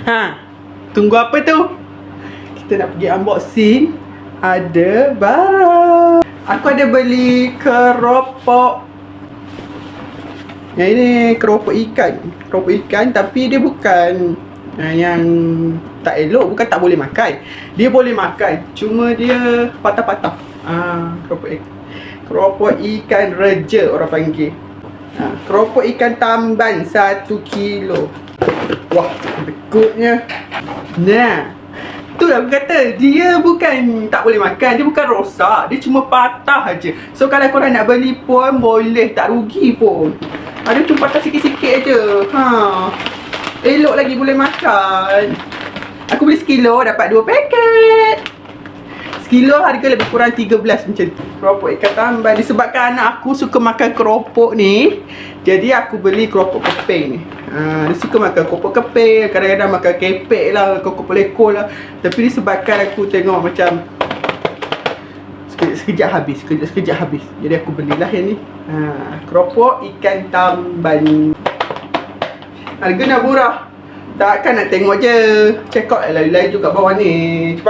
Ha, tunggu apa tu? Kita nak pergi unboxing. Ada barang. Aku ada beli keropok. Yang ini keropok ikan. Keropok ikan tapi dia bukan yang tak elok, bukan tak boleh makan. Dia boleh makan, cuma dia patah-patah. Keropok ikan reja orang panggil. Keropok ikan tamban 1 kilo. Wah, dekutnya. Nah, tu aku kata, dia bukan tak boleh makan, dia bukan rosak, dia cuma patah aja. So kalau korang nak beli pun boleh, tak rugi pun. Ada cuma patah sikit-sikit aje. Elok lagi boleh makan. Aku beli sekilo dapat 2 paket. Sekilo harga lebih kurang 13 macam tu. Keropok ikan tamban. Disebabkan anak aku suka makan keropok ni, jadi aku beli keropok keping ni. Dia suka makan keropok keping, kadang-kadang makan kepek lah, keropok lekor lah. Tapi disebabkan aku tengok macam sekejap habis. Jadi aku belilah yang ni. Keropok ikan tamban. Harga nak murah. Takkan nak tengok je. Check out lain-lain juga bawah ni. Cepat.